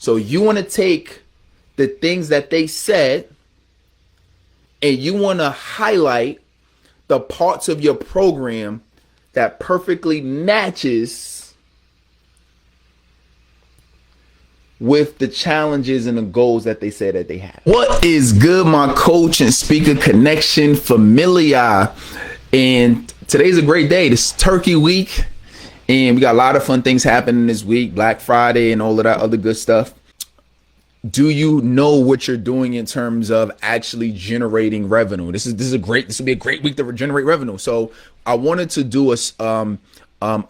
So you want to take the things that they said and you want to highlight the parts of your program that perfectly matches with the challenges and the goals that they say that they have. What is good, my coach and speaker connection familia? And today's a great day. This is Turkey Week, and we got a lot of fun things happening this week, Black Friday and all of that other good stuff. Do you know what you're doing in terms of actually generating revenue? This will be a great week to generate revenue. So I wanted to do a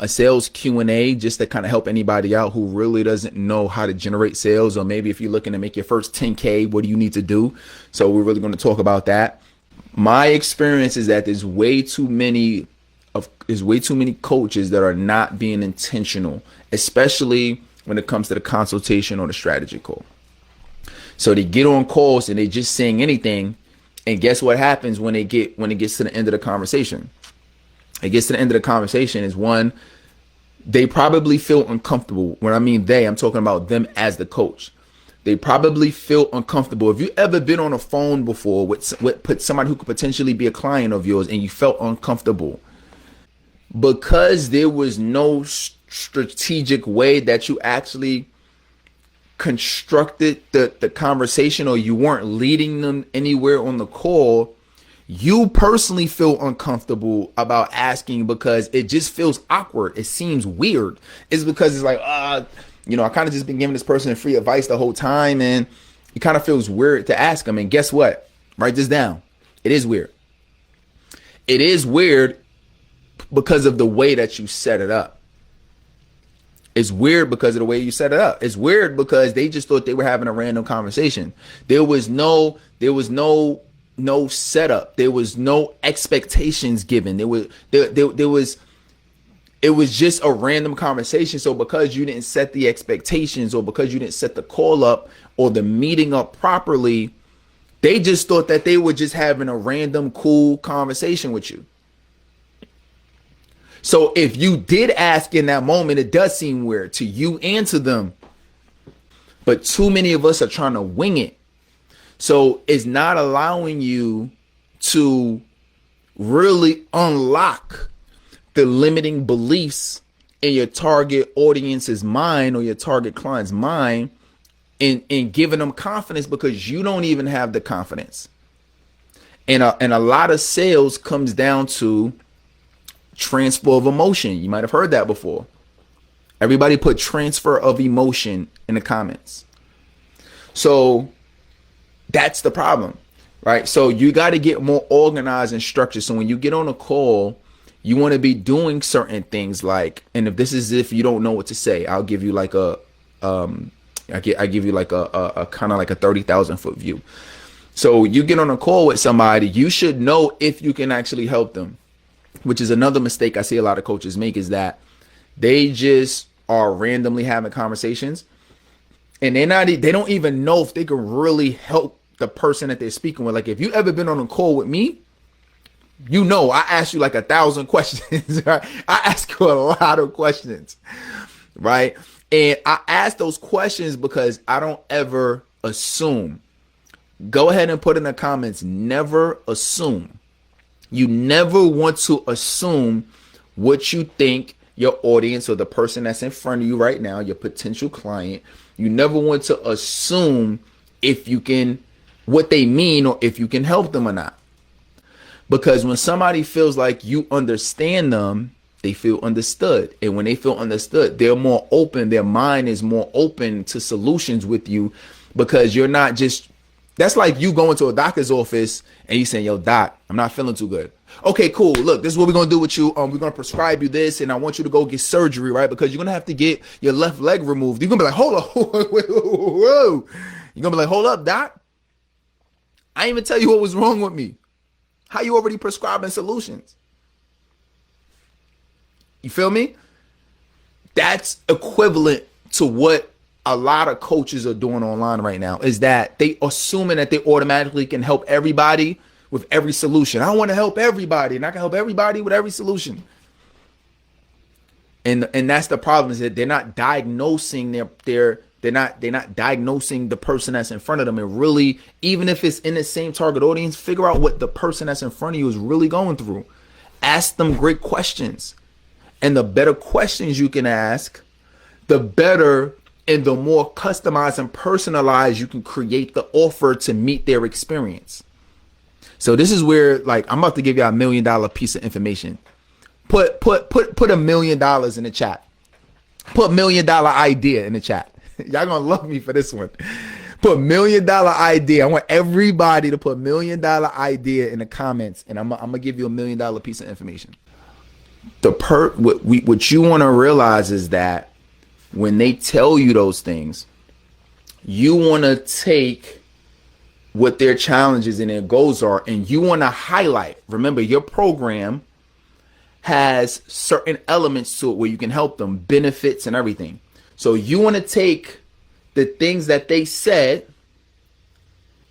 sales Q&A just to kind of help anybody out who really doesn't know how to generate sales, or maybe if you're looking to make your first 10K, what do you need to do? So we're really going to talk about that. My experience is that there's way too many coaches that are not being intentional, especially when it comes to the consultation or the strategy call. So they get on calls and they just saying anything, and guess what happens when it gets to the end of the conversation? It gets to the end of the conversation is one, they probably feel uncomfortable. When I mean they, I'm talking about them as the coach. They probably feel uncomfortable. If you ever been on a phone before with somebody who could potentially be a client of yours and you felt uncomfortable because there was no strategic way that you actually constructed the conversation, or you weren't leading them anywhere on the call, you personally feel uncomfortable about asking because it just feels awkward. It seems weird. It's because it's like, I kind of just been giving this person free advice the whole time, and it kind of feels weird to ask them. And guess what? Write this down. It is weird. It is weird because of the way that you set it up. It's weird because of the way you set it up. It's weird because they just thought they were having a random conversation. There was no setup. There was no expectations given. It was just a random conversation. So because you didn't set the expectations, or because you didn't set the call up or the meeting up properly, they just thought that they were just having a random cool conversation with you. So if you did ask in that moment, it does seem weird to you and to them. But too many of us are trying to wing it. So it's not allowing you to really unlock the limiting beliefs in your target audience's mind or your target client's mind, in giving them confidence, because you don't even have the confidence. And a lot of sales comes down to transfer of emotion. You might have heard that before. Everybody put transfer of emotion in the comments. So that's the problem, right? So you got to get more organized and structured. So when you get on a call, you want to be doing certain things like, and if you don't know what to say, I'll give you like I give you like a kind of like a 30,000 foot view. So you get on a call with somebody, you should know if you can actually help them, which is another mistake I see a lot of coaches make, is that they just are randomly having conversations, and they don't even know if they can really help the person that they're speaking with. Like, if you ever been on a call with me, I ask you like 1,000 questions. Right? I ask you a lot of questions, right? And I ask those questions because I don't ever assume. Go ahead and put in the comments, never assume. You never want to assume what you think your audience or the person that's in front of you right now, your potential client, you never want to assume what they mean, or if you can help them or not. Because when somebody feels like you understand them, they feel understood. And when they feel understood, they're more open. Their mind is more open to solutions with you, because you're not just, that's like you going to a doctor's office and you saying, yo, doc, I'm not feeling too good. Okay, cool. Look, this is what we're going to do with you. We're going to prescribe you this, and I want you to go get surgery, right? Because you're going to have to get your left leg removed. You're going to be like, hold up. Whoa. You're going to be like, hold up, doc. I didn't even tell you what was wrong with me. How you already prescribing solutions? You feel me? That's equivalent to what a lot of coaches are doing online right now, is that they assuming that they automatically can help everybody with every solution. I want to help everybody, and I can help everybody with every solution. And that's the problem, is that they're not diagnosing their They're not diagnosing the person that's in front of them, and really, even if it's in the same target audience, figure out what the person that's in front of you is really going through. Ask them great questions. And the better questions you can ask, the better and the more customized and personalized you can create the offer to meet their experience. So this is where, like, I'm about to give you $1 million piece of information. Put $1 million in the chat. Put $1 million idea in the chat. Y'all gonna love me for this one. Put $1 million idea. I want everybody to put $1 million idea in the comments, and I'm gonna give you $1 million piece of information. What you want to realize is that when they tell you those things, you want to take what their challenges and their goals are, and you want to highlight. Remember, your program has certain elements to it where you can help them, benefits and everything. So you want to take the things that they said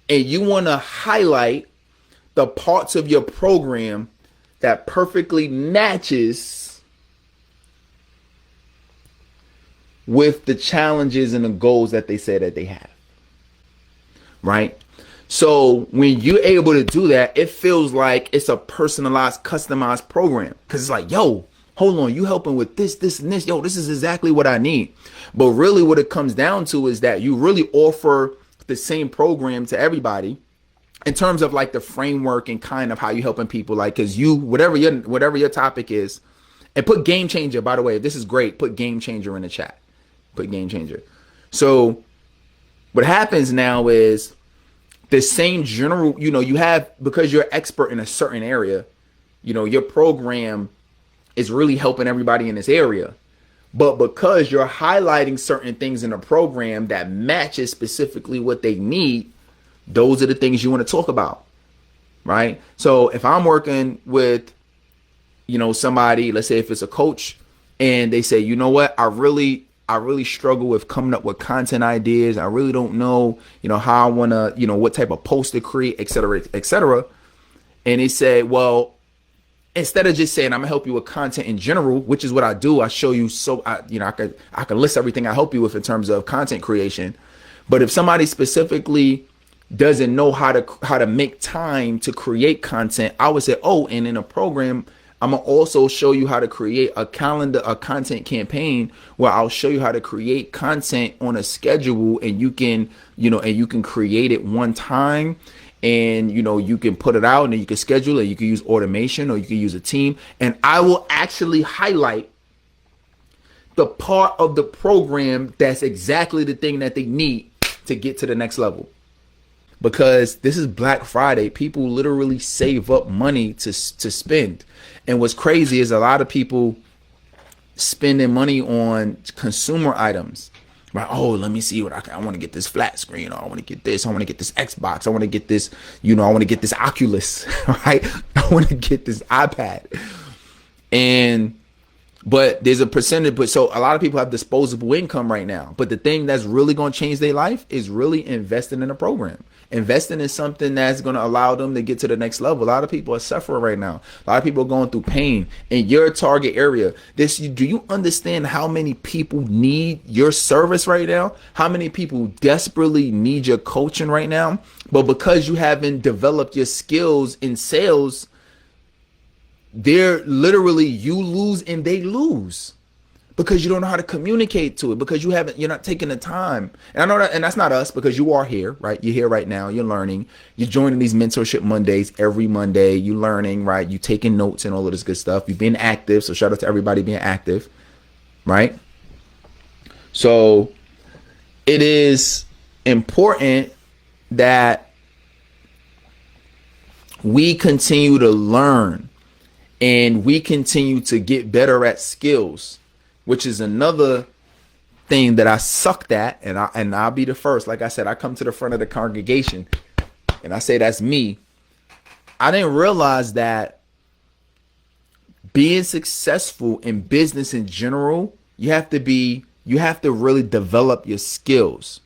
and you want to highlight the parts of your program that perfectly matches with the challenges and the goals that they say that they have. Right? So when you're able to do that, it feels like it's a personalized, customized program. Because it's like, yo, hold on, you helping with this, this, and this. Yo, this is exactly what I need. But really what it comes down to is that you really offer the same program to everybody in terms of like the framework and kind of how you helping people. Like, because you, whatever your topic is, and put game changer, by the way, if this is great, put game changer in the chat. Put game changer. So what happens now is the same general, you have, because you're expert in a certain area, your program is really helping everybody in this area. But because you're highlighting certain things in the program that matches specifically what they need, those are the things you want to talk about, right? So if I'm working with, somebody, let's say if it's a coach, and they say, you know what, I really struggle with coming up with content ideas. I really don't know, how I want to, what type of post to create, et cetera, et cetera. And they say, well, instead of just saying, I'm gonna help you with content in general, which is what I do. I show you, I can list everything I help you with in terms of content creation. But if somebody specifically doesn't know how to make time to create content, I would say, oh, and in a program, I'm gonna also show you how to create a content campaign where I'll show you how to create content on a schedule, and you can, and you can create it one time, and you can put it out, and then you can schedule it. You can use automation, or you can use a team, and I will actually highlight the part of the program that's exactly the thing that they need to get to the next level. Because this is Black Friday, people literally save up money to spend. And what's crazy is a lot of people spending money on consumer items. Right? Oh, let me see what I want to get this flat screen. Or I want to get this. I want to get this Xbox. I want to get this, I want to get this Oculus, right? I want to get this iPad. But there's a percentage, but so a lot of people have disposable income right now. But the thing that's really going to change their life is really investing in a program. Investing in something that's going to allow them to get to the next level. A lot of people are suffering right now. A lot of people are going through pain in your target area. Do you understand how many people need your service right now? How many people desperately need your coaching right now? But because you haven't developed your skills in sales, they're literally, you lose and they lose because you don't know how to communicate to it, because you're not taking the time. And I know that, and that's not us, because you are here, right? You're here right now. You're learning. You're joining these mentorship Mondays every Monday. You're learning, right? You're taking notes and all of this good stuff. You've been active. So shout out to everybody being active, right? So it is important that we continue to learn and we continue to get better at skills, which is another thing that I sucked at. And I'll be the first. Like I said, I come to the front of the congregation and I say, that's me. I didn't realize that being successful in business in general, you have to really develop your skills.